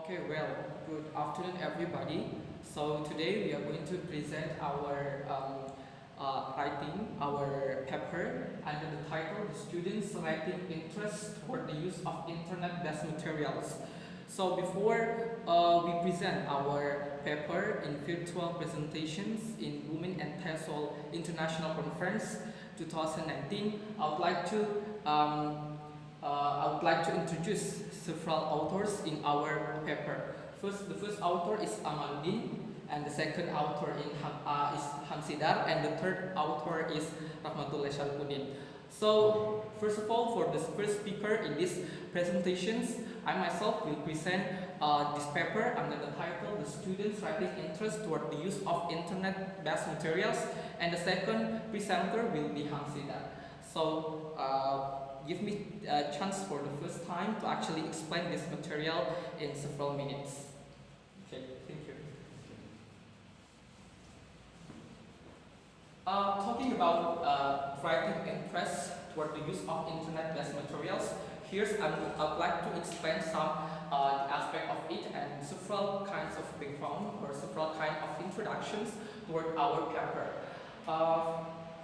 Okay, well, good afternoon, everybody. So today we are going to present our writing, our paper under the title "The Students Selecting Interest Toward the Use of Internet-Based Materials." So before we present our paper in virtual presentations in Women and Tesol International Conference 2019, I would like to introduce several authors in our paper. The first author is Amaluddin, and the second author is Hamsidar, and the third author is Rahmatullah Sharfuddin. So, first of all, for the first speaker in this presentations, I myself will present this paper under the title "The Students' Writing Interest Toward the Use of Internet-Based Materials," and the second presenter will be Hamsidar. So, give me a chance for the first time to actually explain this material in several minutes. Okay, thank you. Talking about writing interest toward the use of internet-based materials, I'd like to explain some aspect of it and several kinds of background or several kinds of introductions toward our paper.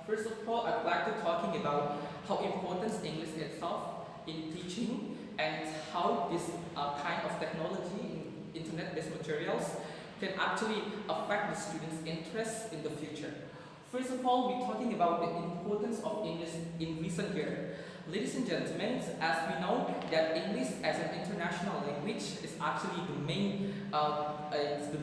First of all, I'd like to talking about how important English itself in teaching and how this kind of technology in internet-based materials can actually affect the students' interest in the future. First of all, we're talking about the importance of English in recent years. Ladies and gentlemen, as we know that English as an international language is actually the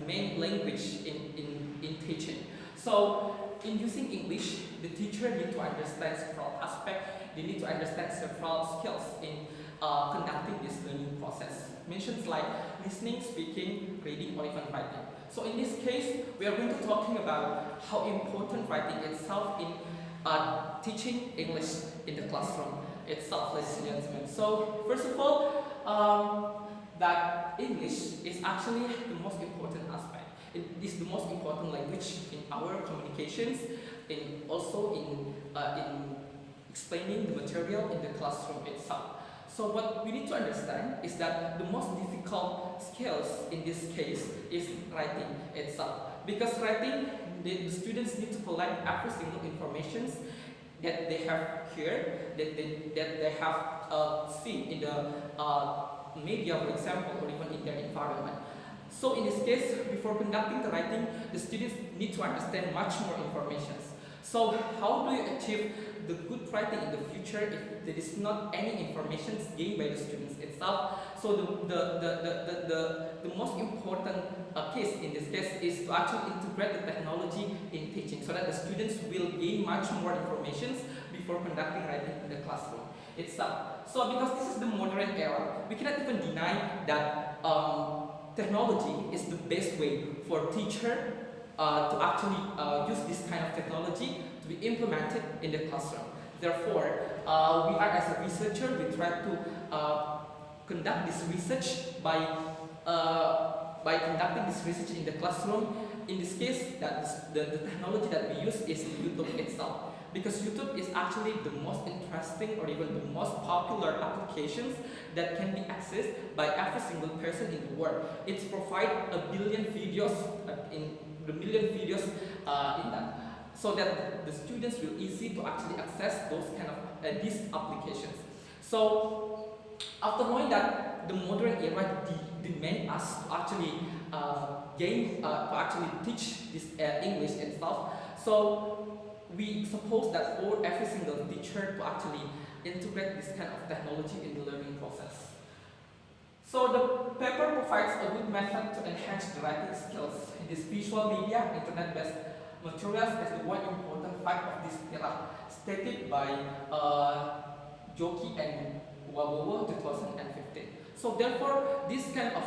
main language in teaching. So, in using English, the teacher need to understand several aspects. They need to understand several skills in conducting this learning process. Mentions like listening, speaking, reading, or even writing. So in this case, we are going to talking about how important writing itself in teaching English in the classroom itself, ladies and gentlemen. So first of all, that English is actually the most important aspect. It is the most important language in our communications, also in explaining the material in the classroom itself. So what we need to understand is that the most difficult skills in this case is writing itself. Because writing, the students need to collect every single information that they have here, that they have seen in the media, for example, or even in their environment. So in this case, before conducting the writing, the students need to understand much more information. So how do you achieve the good writing in the future if there is not any information gained by the students itself? So the most important case in this case is to actually integrate the technology in teaching so that the students will gain much more information before conducting writing in the classroom itself. So because this is the modern era, we cannot even deny that technology is the best way for teacher to actually use this kind of technology to be implemented in the classroom. Therefore, we are as a researcher, we try to conduct this research by conducting this research in the classroom. In this case, the technology that we use is YouTube itself. Because YouTube is actually the most interesting or even the most popular applications that can be accessed by every single person in the world. It provides a billion videos in that, so that the students will easy to actually access those kind of these applications. So after knowing that the modern era demand us to actually teach this English itself, so we suppose that for every single teacher to actually integrate this kind of technology in the learning process. So the paper provides a good method to enhance the writing skills in this visual media, internet-based materials as the one important fact of this era, stated by Joki and Wabowo 2015. So therefore, this kind of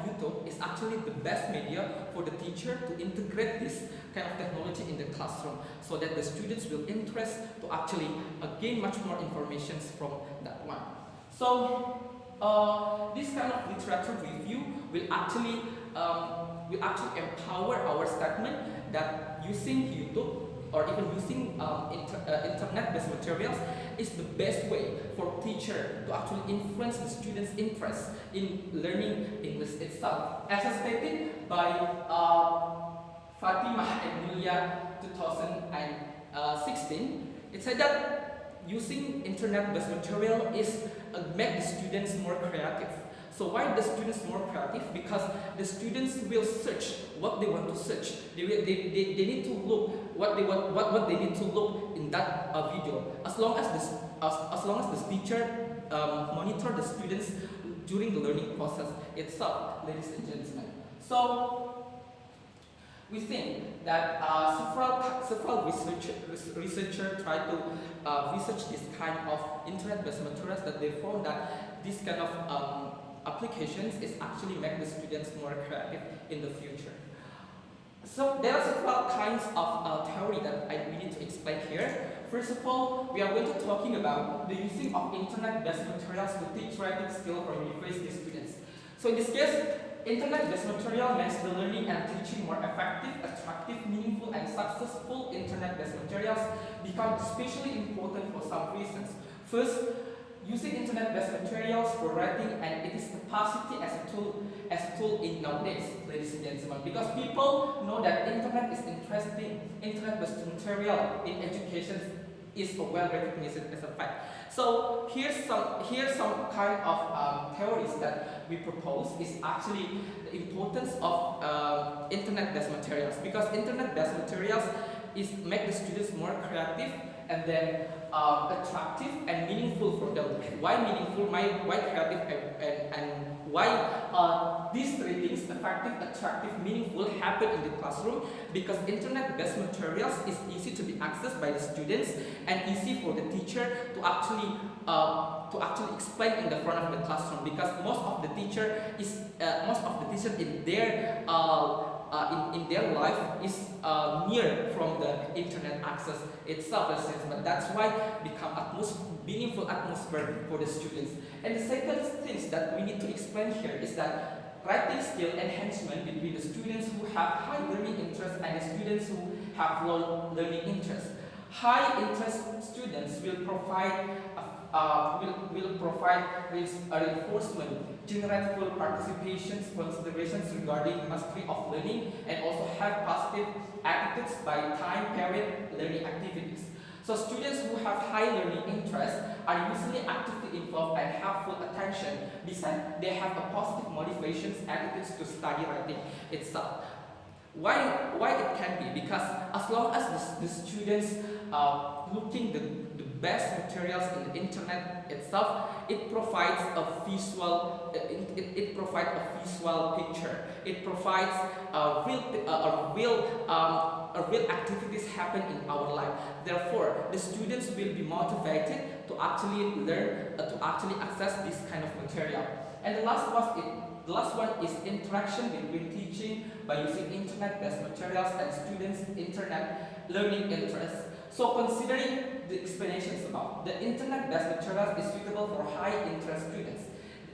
YouTube is actually the best media for the teacher to integrate this kind of technology in the classroom, so that the students will interest to actually gain much more information from that one. So this kind of literature review will actually empower our statement that using YouTube or even using internet-based materials is the best way for teacher to actually influence the students' interest in learning English itself. As stated by Fatimah Emilia 2016, it said that using internet-based material is make the students more creative. So why the students more creative? Because the students will search what they want to search. They need to look what they need to look in that video. As long as the teacher monitor the students during the learning process itself, ladies and gentlemen. So we think that several researchers try to research this kind of internet-based materials, that they found that this kind of applications is actually make the students more creative in the future. So there are several kinds of theory that we need to explain here. First of all, we are going to talking about the using of internet-based materials to teach writing skill for university students. So in this case, internet-based material makes the learning and teaching more effective, attractive, meaningful, and successful. Internet-based materials become especially important for some reasons. First, using internet-based materials for writing and its capacity as a tool in nowadays, ladies and gentlemen, because people know that internet is interesting. Internet-based material in education is well recognized as a fact. So here's some kind of theories that we propose is actually the importance of internet-based materials, because internet-based materials is make the students more creative and then attractive and meaningful for them. Why meaningful? Why creative and why these three things, effective, attractive, meaningful, happen in the classroom? Because internet-based materials is easy to be accessed by the students and easy for the teacher to actually explain in the front of the classroom, because most of the teacher in their in their life is near from the internet access itself, but that's why become meaningful atmosphere for the students. And the second thing that we need to explain here is that writing skill enhancement between the students who have high learning interest and the students who have low learning interest. High interest students will provide reinforcement, generate full participations, considerations regarding mastery of learning, and also have positive attitudes by time period learning activities. So students who have high learning interest are usually actively involved and have full attention. Besides, they have a positive motivations, attitudes to study writing itself. Why it can be? Because as long as the students looking the best materials in the internet itself, it provides a visual picture. It provides real activities happen in our life. Therefore, the students will be motivated to actually learn, to actually access this kind of material. And the last one is interaction between teaching by using internet-based materials and students' internet learning interests. So considering the explanations above, the internet-based materials is suitable for high-interest students.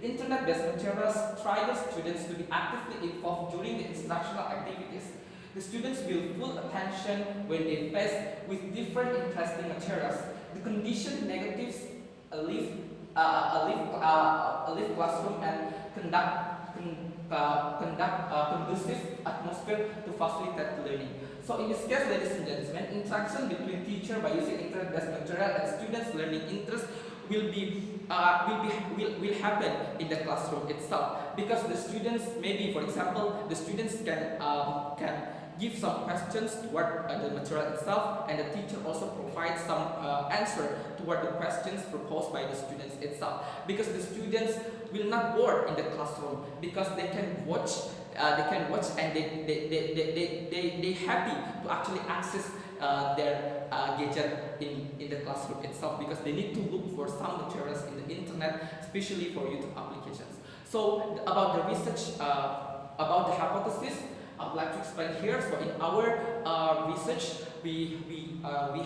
The internet-based materials try the students to be actively involved during the instructional activities. The students will full attention when they face with different interesting materials. The condition negatives a live classroom and conduct conducive atmosphere to facilitate learning. So in this case, ladies and gentlemen, interaction between teacher by using internet-based material and students' learning interest will happen in the classroom itself, because the students, maybe for example, the students can give some questions toward the material itself, and the teacher also provides some answer toward the questions proposed by the students itself, because the students will not bored in the classroom, because they can watch and they happy to actually access their gadget in the classroom itself, because they need to look for some materials in the internet, especially for YouTube applications. So about the research about the hypothesis, I would like to explain here. So in our research, we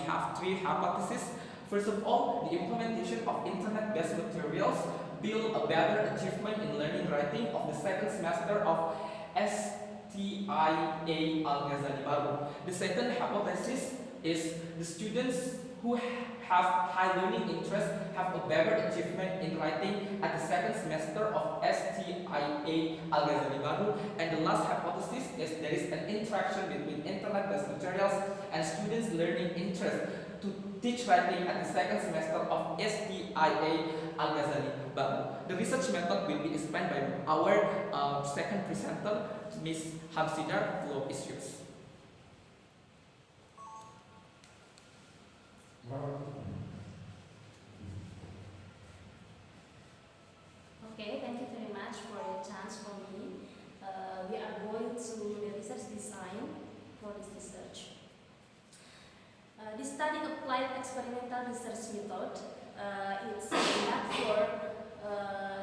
have three hypotheses. First of all, the implementation of internet-based materials build a better achievement in learning writing of the second semester of STIA Al-Ghazali Baru. The second hypothesis, is the students who have high learning interest have a better achievement in writing at the second semester of STIA Al-Ghazali Baru. And the last hypothesis is there is an interaction between internet-based materials and students' learning interest to teach writing at the second semester of STIA Al-Ghazali Baru. The research method will be explained by our second presenter, Ms. Hamsidar, Flow Issues. Okay, thank you very much for the chance for me. We are going to the research design for this research. This study applied experimental research method. It's conduct for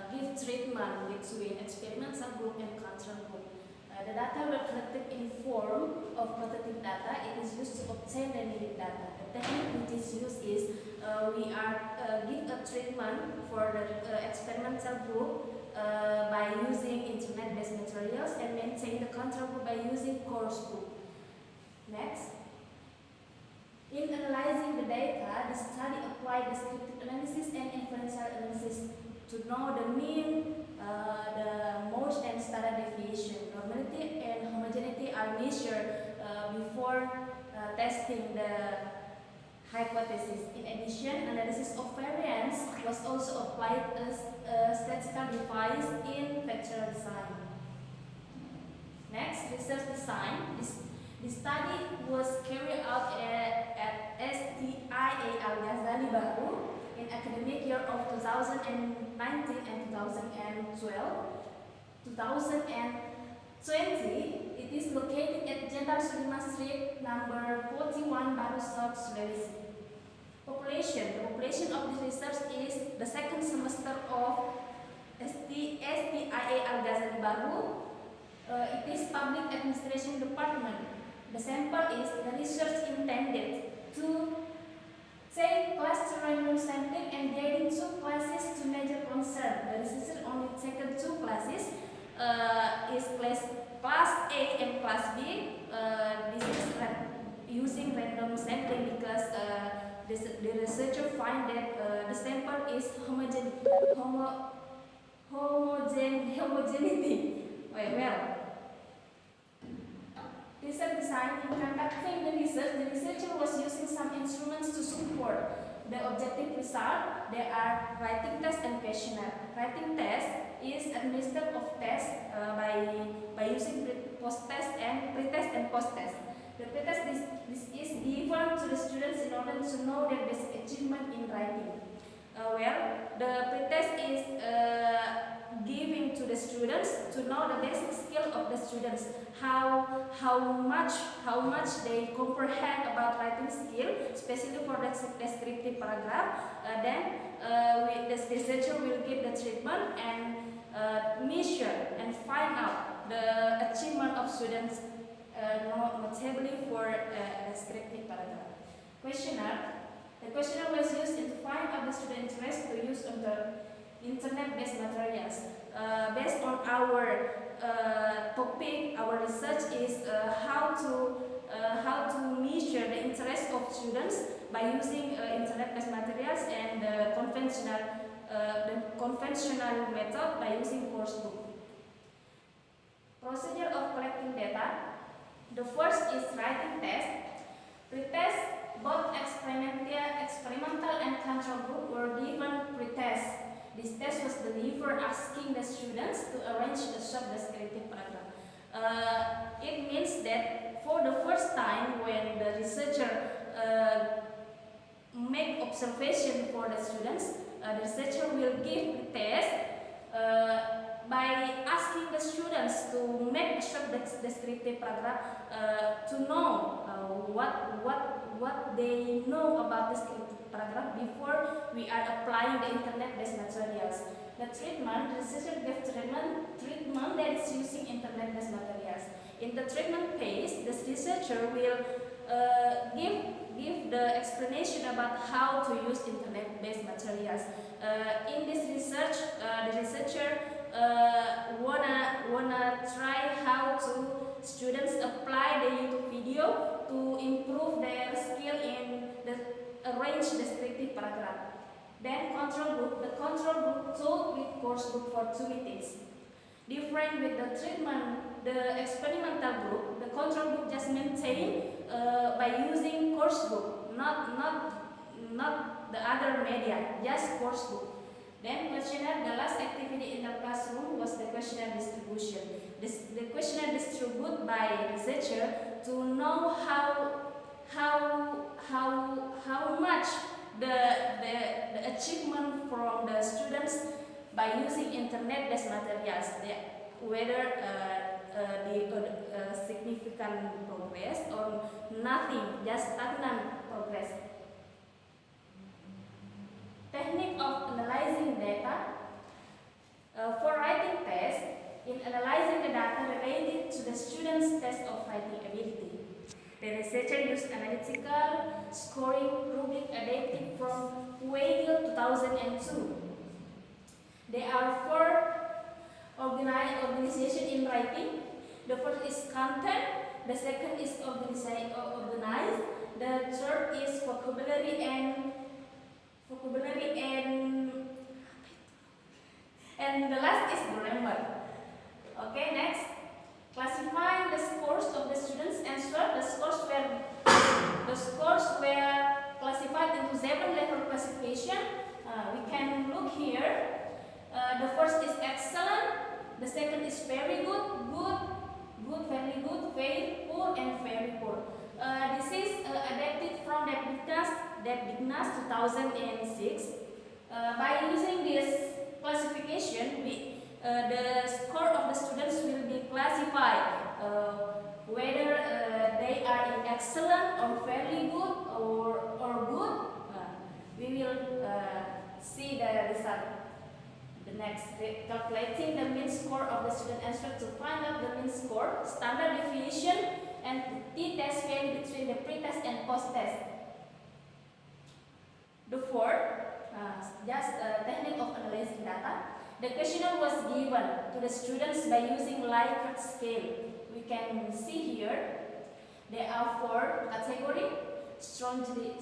give treatment between experimental group and control group. The data were collected in form of quantitative data. It is used to obtain the needed data. The technique which is used is we are give a treatment for the experimental group by using internet-based materials and maintain the control group by using course book. Next. In analyzing the data, the study applied descriptive analysis and inferential analysis to know the mean, the mode and standard deviation. Normality and homogeneity are measured before testing the hypothesis. In addition, analysis of variance was also applied as a statistical device in factorial design. Next, research design. The study was carried out at STIA Al-Ghazali Baru in academic year of 2019 and 2012. 2020, it is located at Jenderal Sudirman Street, number 41, Baru South, Sulawesi. Population. The population of this research is the second semester of STIA Al-Ghazali Baru. It is Public Administration Department. The sample is the research intended to take cluster random sampling and getting two classes to major concern. The researcher only taken two classes, is class A and class B. This is using random sampling because the researcher find that the sample is homogeneity. Well. Research design. In conducting the researcher was using some instruments to support the objective result. There are writing test and questionnaire. Writing test is administered of test by using post-test and pre-test and post-test. The pre-test this is given to the students in order to know their basic achievement in writing. The pre-test is giving to the students to know the basic skill of the students, how much they comprehend about writing skill, especially for the descriptive paragraph. Then the researcher will give the treatment and measure and find out the achievement of students, notably for descriptive paragraph. Questionnaire. The questionnaire was used to find out the student interest to use on the internet-based materials. Based on our topic, our research is how to measure the interest of students by using internet-based materials and the conventional method by using course book. Procedure of collecting data. The first is writing test. Pre-test, both experimental and control group were given pre-test. This test was delivered asking the students to arrange a short descriptive paragraph. It means that for the first time when the researcher make observation for the students, the researcher will give the test by asking the students to make a short descriptive paragraph to know what they know about descriptive paragraph before we are applying the internet-based materials. The treatment, the researcher gave treatment that is using internet-based materials. In the treatment phase, the researcher will give the explanation about how to use internet-based materials. In this research, the researcher wanna try how to students apply the YouTube video to improve their skill in the arrange descriptive paragraph. Then control group. The control group taught with course book for 2 meetings. Different with the treatment, the experimental group, the control group just maintained by using course book, not the other media, just course book. Then questionnaire, the last activity in the classroom was the questionnaire distribution. The questionnaire distributed by researcher to know how much the achievement from the students by using internet-based materials, whether the significant progress or nothing, just stagnant progress. Technique of analyzing data. For writing tests, in analyzing the data related to the student's test of writing ability, the researcher used analytical scoring rubric adapted from Weigel 2002. There are 4 organizations in writing. The first is content, the second is organized, the third is vocabulary and the last is grammar. Okay, next, classifying the scores of the students' answer. The scores were classified into 7 level classification. We can look here. The first is excellent, the second is very good, good, very good, very poor, and very poor. This is adapted from Debignas 2006. By using this classification, the score of the students will be classified whether they are in excellent or fairly good or good. We will see the result. The next, calculating the mean score of the student answer to find out the mean score, standard deviation, and t-test value between the pre-test and post-test. The fourth, just technique of analyzing data. The questionnaire was given to the students by using Likert scale. We can see here there are 4 categories: strongly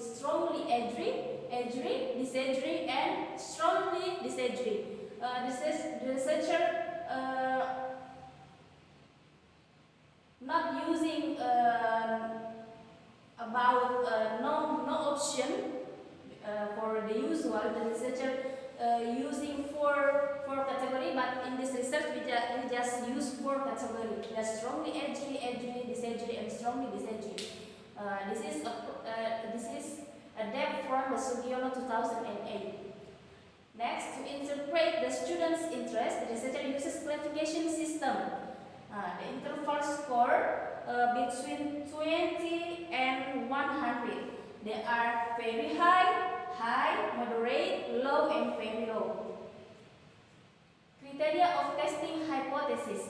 edgy, disedgy, and strongly disedgy. The researcher not using about no option for the usual. The researcher using four category, but in this research we just use 4 category: the strongly edgy, disedgy, and strongly disedgy. This is a depth from the Sugiono 2008. Next, to interpret the student's interest, the researcher uses classification system. The interval score between 20 and 100. They are very high, moderate, low, and very low. Criteria of testing hypothesis.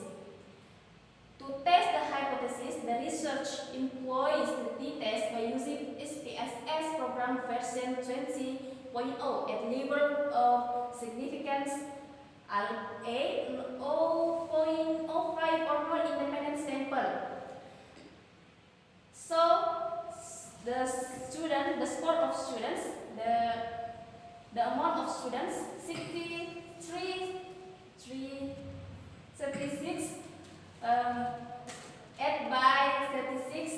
To test the hypothesis, the research employs the t-test by using SPSS program version 20.0 at level of significance A 0.05 or more independent sample. So the score of students, the amount of students 36 add by 36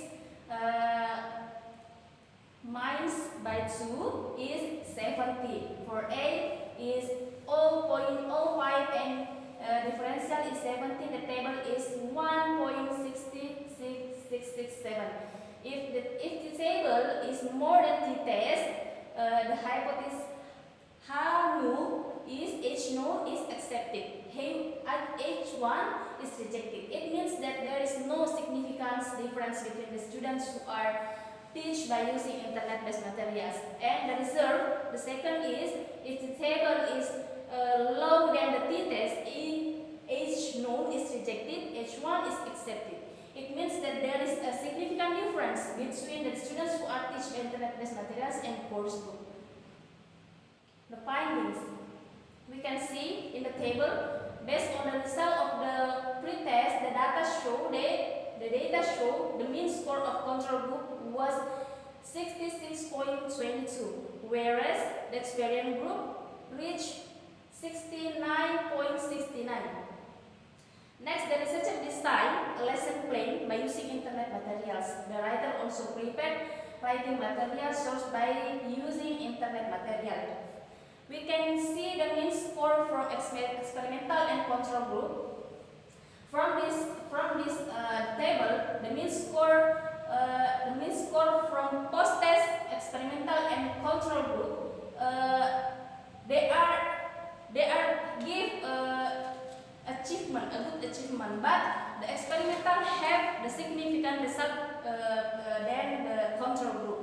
minus by 2 is 70. For A is 0.05 and differential is 17. The table is 1.66667. If the table is more than t-test, the hypothesis H null is accepted. H1 is rejected. It means that there is no significant difference between the students who are taught by using internet-based materials. And the reserve, the second is, if the table is lower than the t-test, H null is rejected, H1 is accepted. It means that there is a significant difference between the students who are taught by internet-based materials and course book. The findings. We can see in the table, based on the result of the pre-test, the data show that the data show the mean score of control group was 66.22, whereas the experiment group reached 69.69. Next, the researcher designed a lesson plan by using internet materials. The writer also prepared writing material sourced by using internet material. We can see the mean score from experimental and control group. From this table, the mean score from post-test, experimental, and control group, they are give achievement, a good achievement, but the experimental have the significant result than the control group.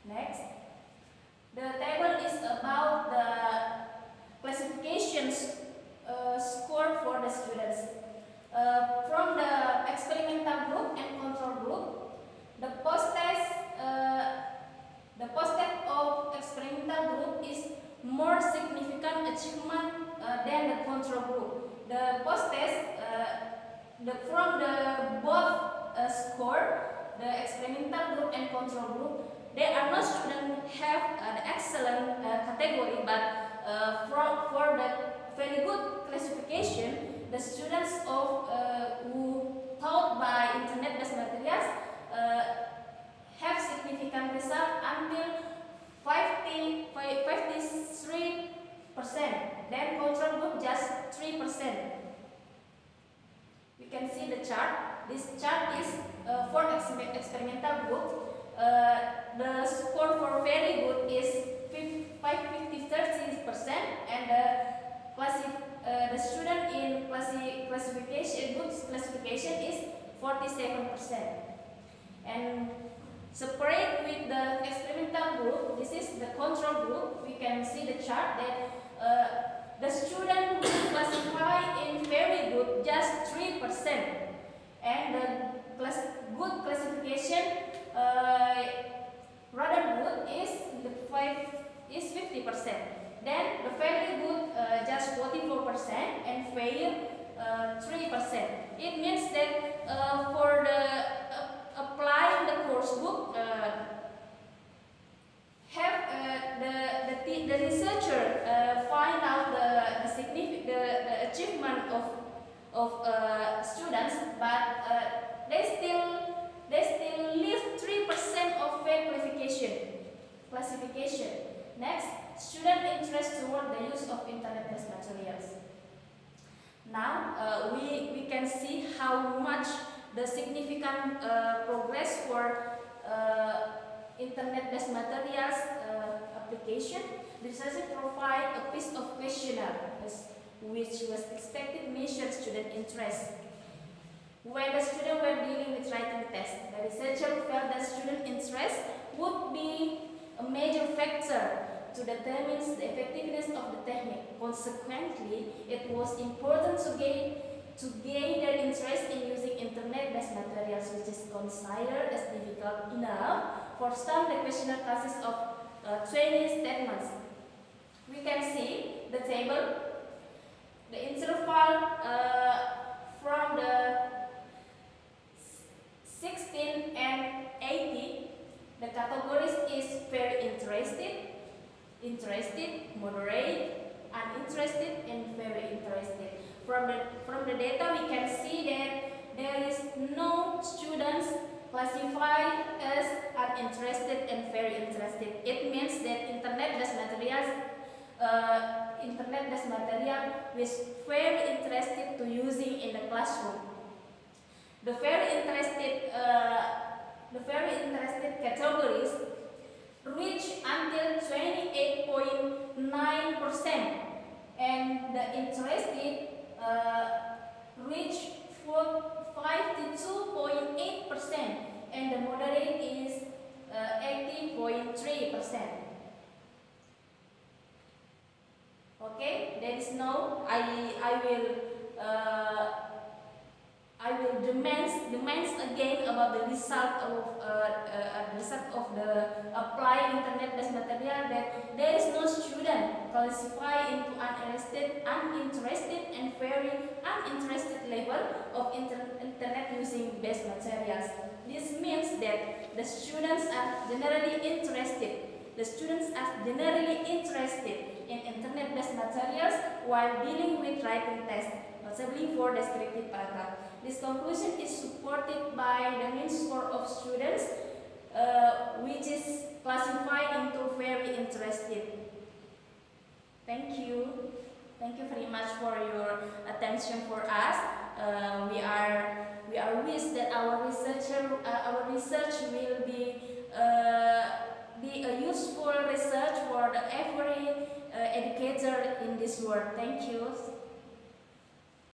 Next, the table is about the classifications score for the students. From the experimental group and control group, the post-test of experimental group is more significant achievement than the control group. The post-test, from the both score, the experimental group and control group, there are no students have the excellent category, but for the very good classification, the students of who taught by internet-based materials have significant result until 53%. Then control group just 3%. We can see the chart. This chart is for experimental group. The score for very good is 30%, and the student in classification, good classification is 47%. And separate with the experimental group, this is the control group. We can see the chart that the student who classify in very good just 3%, and the good classification rather good is 50%. Then the very good just 44% and fail 3%. It means that for the applying the course book, have the researcher find out the achievement of students, but they still leave 3% of fail classification. Next, student interest toward the use of internet-based materials. Now we can see how much the significant progress for internet-based materials application. The researcher provide a piece of questionnaire which was expected measure student interest. When the students were dealing with writing test, the researcher felt that student interest would be a major factor to determine the effectiveness of the technique. Consequently, it was important to gain their interest in using internet-based materials, which is considered as difficult enough. For some, the questionnaire consists of 20 statements. We can see the table, the interval from the 16 and 80. The categories is very interested, moderate, uninterested, and very interested. From the data, we can see that there is no students classified as uninterested and very interested. It means that internet-based material is very interested to using in the classroom. The very interested categories reach until 28.9%, and the interested reach 52.8%, and the moderate is 80.3%. Okay, there is no. I will demands again about the result of the applied internet-based material, that there is no student classified into uninterested, and very uninterested level of internet based materials. This means that the students are generally interested. The students are generally interested in internet-based materials while dealing with writing tests, notably for descriptive paragraph. This conclusion is supported by the mean score of students, which is classified into very interested. Thank you. Thank you very much for your attention for us. We are wish that our research will be a useful research for every educator in this world. Thank you.